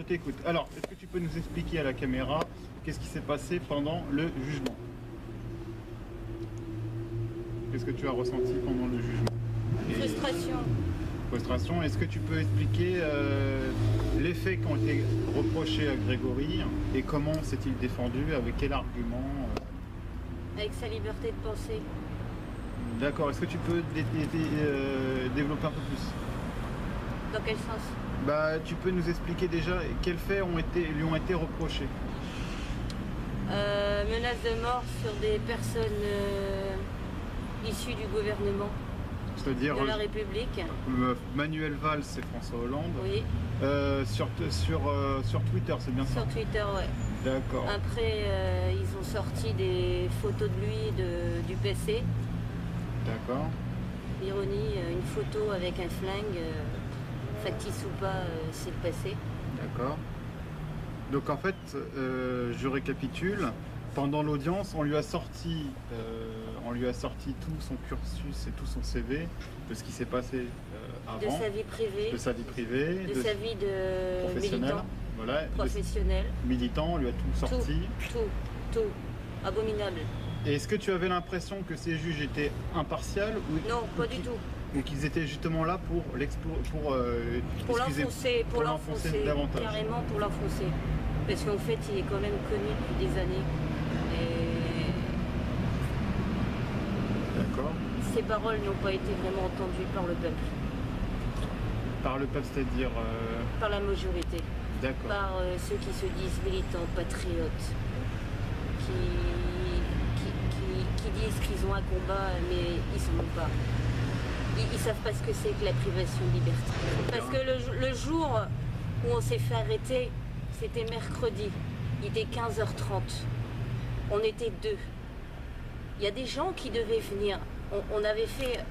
t'écoute. Alors, est-ce que tu peux nous expliquer à la caméra qu'est-ce qui s'est passé pendant le jugement? Qu'est-ce que tu as ressenti pendant le jugement? Frustration. Frustration. Est-ce que tu peux expliquer les faits qui ont été reprochés à Grégory et comment s'est-il défendu, avec quel argument Avec sa liberté de penser. D'accord. Est-ce que tu peux développer un peu plus? Dans quel sens? Bah, tu peux nous expliquer déjà quels faits lui ont été reprochés? Menace de mort sur des personnes issues du gouvernement. C'est-à-dire de la République. Manuel Valls et François Hollande. Oui. Sur Twitter, c'est bien ça? Sur Twitter, ouais. D'accord. Après, ils ont sorti des photos de lui du PC. D'accord. Ironie, une photo avec un flingue, factice ou pas, c'est le passé. D'accord. Donc en fait, je récapitule. Pendant l'audience, on lui a sorti tout son cursus et tout son CV de ce qui s'est passé avant. De sa vie privée. De sa vie privée. De sa vie de professionnelle. militant. Voilà. Professionnel. Militant, on lui a tout sorti. Tout. Abominable. Et est-ce que tu avais l'impression que ces juges étaient impartials ou non, pas du tout. Ou qu'ils étaient justement là pour l'enfoncer davantage? Carrément pour l'enfoncer. Parce qu'en fait, il est quand même connu depuis des années. Et d'accord. Ses paroles n'ont pas été vraiment entendues par le peuple. Par le peuple, c'est-à-dire par la majorité. D'accord. Par ceux qui se disent militants, patriotes, qui disent qu'ils ont un combat, mais ils n'en ont pas. Ils savent pas ce que c'est que la privation de liberté. Parce que le jour où on s'est fait arrêter, c'était mercredi. Il était 15h30. On était deux. Il y a des gens qui devaient venir. On avait fait...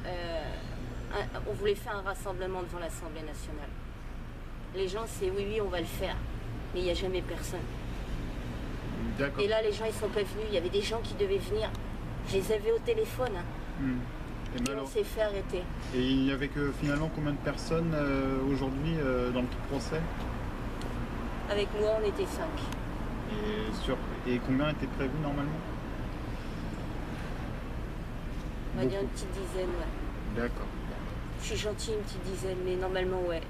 on voulait faire un rassemblement devant l'Assemblée nationale. Les gens, c'est oui, on va le faire. Mais il n'y a jamais personne. D'accord. Et là, les gens, ils sont pas venus. Il y avait des gens qui devaient venir. Je les avais au téléphone. Et on s'est fait arrêter. Et il n'y avait que finalement combien de personnes aujourd'hui dans le procès? Avec moi, on était 5. Et combien étaient prévus normalement? On va dire une petite dizaine, ouais. D'accord. Je suis gentil, une petite dizaine, mais normalement, ouais.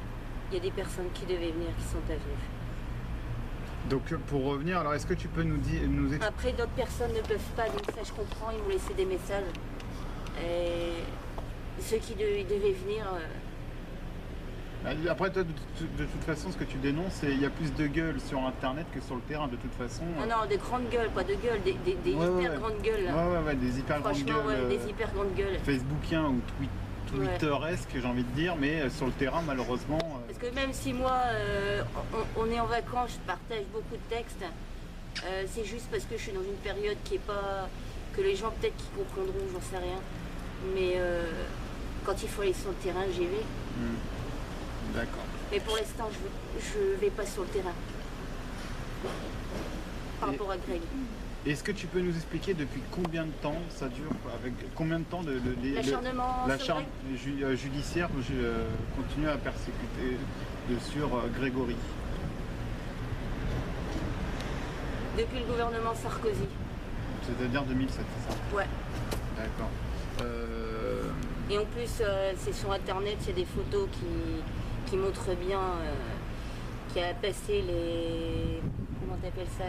Il y a des personnes qui devaient venir, qui sont pas venues. Donc pour revenir, alors est-ce que tu peux nous expliquer? Après, d'autres personnes ne peuvent pas, donc ça je comprends, ils m'ont laissé des messages. Et ceux qui devaient venir... Après, toi, de toute façon, ce que tu dénonces, c'est qu'il y a plus de gueules sur Internet que sur le terrain, de toute façon. Non, des grandes gueules, pas de gueules, des hyper grandes gueules. Ouais, des hyper grandes gueules. Franchement, des hyper grandes gueules. Facebookiens ou Twitteresques, j'ai envie de dire, mais sur le terrain, malheureusement... Parce que même si moi, on est en vacances, je partage beaucoup de textes, c'est juste parce que je suis dans une période qui est pas... que les gens peut-être qui comprendront, j'en sais rien. Mais quand il faut aller sur le terrain, j'y vais. D'accord. Mais pour l'instant, je vais pas sur le terrain. Par rapport à Greg. Est-ce que tu peux nous expliquer depuis combien de temps ça dure, avec combien de temps l'acharnement judiciaire continue à persécuter sur Grégory? Depuis le gouvernement Sarkozy. C'est-à-dire 2007, c'est ça? Ouais. D'accord. Et en plus, c'est sur Internet, il y a des photos qui montrent bien qu'il a passé les... Comment t'appelles ça,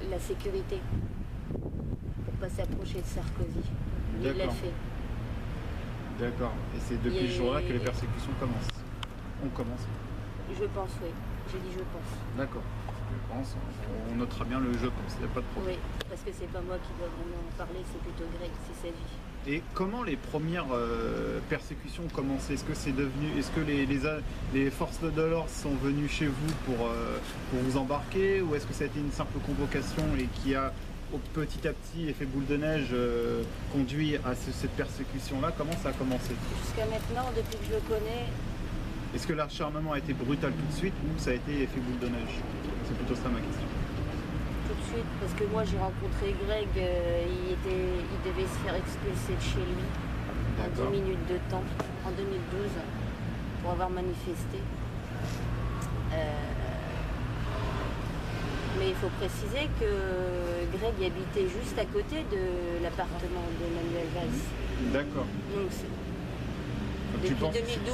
la sécurité. Pour pas s'approcher de Sarkozy. Il l'a fait. D'accord. Et c'est depuis ce jour-là que les persécutions commencent. On commence. Je pense, oui. J'ai dit je pense. D'accord. Je pense. On notera bien le je pense. Il n'y a pas de problème. Oui, parce que c'est pas moi qui dois vraiment en parler, c'est plutôt Greg, c'est sa vie. Et comment les premières persécutions ont commencé? Est-ce que c'est devenu, est-ce que les forces de l'ordre sont venues chez vous pour vous embarquer, ou est-ce que ça a été une simple convocation et qui a petit à petit effet boule de neige conduit à cette persécution-là? Comment ça a commencé? Jusqu'à maintenant, depuis que je le connais. Est-ce que l'acharnement a été brutal tout de suite ou ça a été effet boule de neige? C'est plutôt ça ma question. Tout de suite, parce que moi j'ai rencontré Greg, il devait se faire expulser de chez lui en 10 minutes de temps, en 2012, pour avoir manifesté. Mais il faut préciser que Greg habitait juste à côté de l'appartement de Manuel Valls. D'accord. Donc, Donc, tu depuis penses que 2012,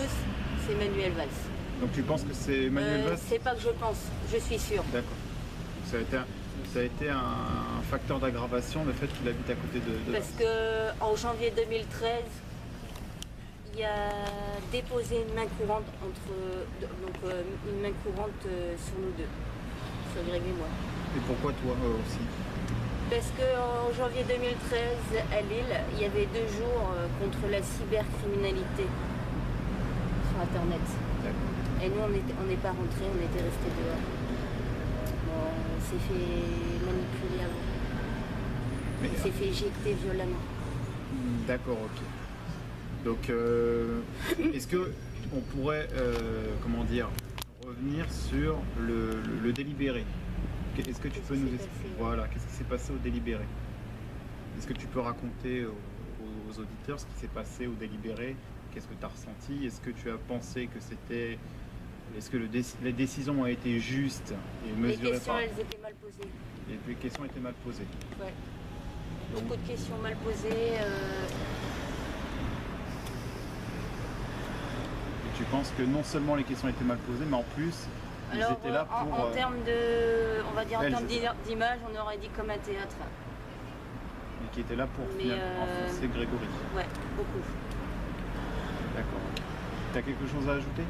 c'est Manuel Valls. Donc tu penses que c'est Manuel Valls? C'est pas que je pense, je suis sûre. D'accord. Ça a été un facteur d'aggravation, le fait qu'il habite à côté de Parce qu'en janvier 2013, il a déposé une main courante une main courante sur nous deux, sur Greg et moi. Et pourquoi toi aussi? Parce qu'en janvier 2013, à Lille, il y avait 2 jours contre la cybercriminalité sur Internet. D'accord. Et nous, on n'est pas rentrés, on était restés dehors. Bon, on s'est fait manipuler avant. Mais, On s'est fait éjecter violemment. D'accord, ok. Donc, est-ce que on pourrait, comment dire, revenir sur le délibéré? Est-ce que tu peux nous expliquer, voilà, qu'est-ce qui s'est passé au délibéré? Est-ce que tu peux raconter aux auditeurs ce qui s'est passé au délibéré? Qu'est-ce que tu as ressenti? Est-ce que tu as pensé que c'était... Est-ce que les décisions ont été justes et mesurées? Les questions, elles étaient mal posées. Les questions étaient mal posées. Ouais. Donc, Beaucoup de questions mal posées. et tu penses que non seulement les questions étaient mal posées, mais en plus, Alors, ils étaient là pour... en termes de, on va dire en elles, termes d'image, on aurait dit comme un théâtre. qui étaient là pour Mais, enfoncer Grégory. Ouais, beaucoup. D'accord. Tu as quelque chose à ajouter?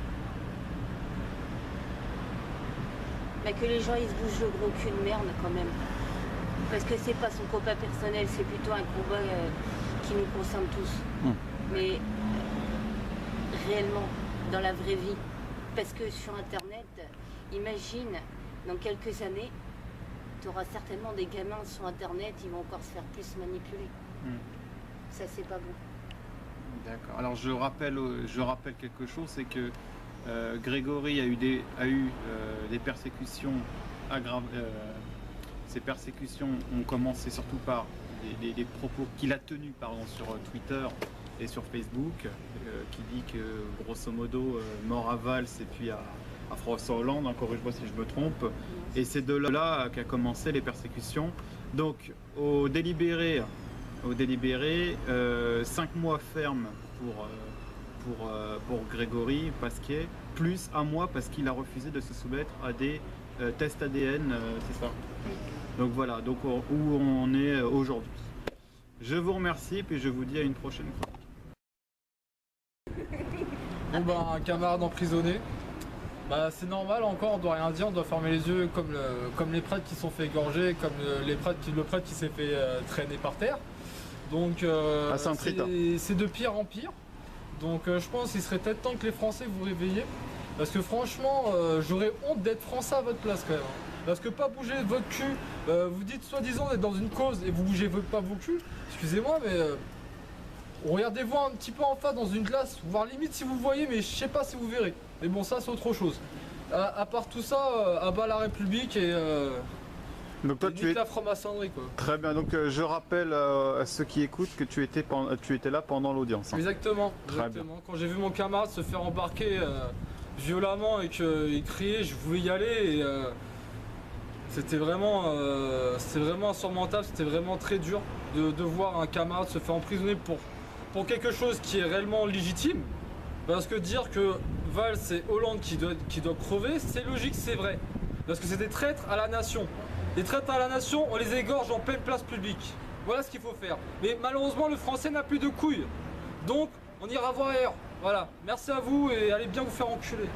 Mais que les gens ils se bougent le gros cul de merde quand même. Parce que c'est pas son combat personnel, c'est plutôt un combat qui nous concerne tous. Mais réellement, dans la vraie vie. Parce que sur Internet, imagine, dans quelques années, tu auras certainement des gamins sur Internet, ils vont encore se faire plus manipuler. Ça, c'est pas bon. D'accord. Alors je rappelle quelque chose, c'est que Grégory a eu des persécutions aggravées. Ces persécutions ont commencé surtout par des propos qu'il a tenus sur Twitter et sur Facebook, qui dit que grosso modo mort à Valls et puis à François Hollande, corrige-moi si je me trompe, et c'est de là qu'a commencé les persécutions. Donc au délibéré, 5 mois ferme pour Grégory Pasquier, plus 1 mois parce qu'il a refusé de se soumettre à des tests ADN, c'est ça? Donc voilà, donc où on est aujourd'hui. Je vous remercie et puis je vous dis à une prochaine fois. Bon ben, un camarade emprisonné, bah, c'est normal encore, on doit rien dire, on doit fermer les yeux comme les prêtres qui sont fait égorger, comme le prêtre qui s'est fait traîner par terre. Donc c'est de pire en pire. Donc je pense qu'il serait peut-être temps que les Français vous réveillez. Parce que franchement, j'aurais honte d'être Français à votre place quand même. Parce que pas bouger votre cul, vous dites soi-disant d'être dans une cause et vous bougez pas vos culs, excusez-moi mais regardez-vous un petit peu en face dans une glace, voire limite si vous voyez, mais je sais pas si vous verrez. Mais bon, ça c'est autre chose. À part tout ça, à bas la République et donc toi tu es la franc-maçonnerie quoi. Très bien, donc je rappelle à ceux qui écoutent que tu étais là pendant l'audience. Hein. Exactement, exactement. Quand j'ai vu mon camarade se faire embarquer violemment et qu'il criait, je voulais y aller et c'était vraiment insurmontable, c'était vraiment très dur de voir un camarade se faire emprisonner pour quelque chose qui est réellement légitime. Parce que dire que Valls c'est Hollande qui doit crever, c'est logique, c'est vrai. Parce que c'est des traîtres à la nation. Les traîtres à la nation, on les égorge en pleine place publique. Voilà ce qu'il faut faire. Mais malheureusement, le français n'a plus de couilles. Donc, on ira voir ailleurs. Voilà. Merci à vous et allez bien vous faire enculer.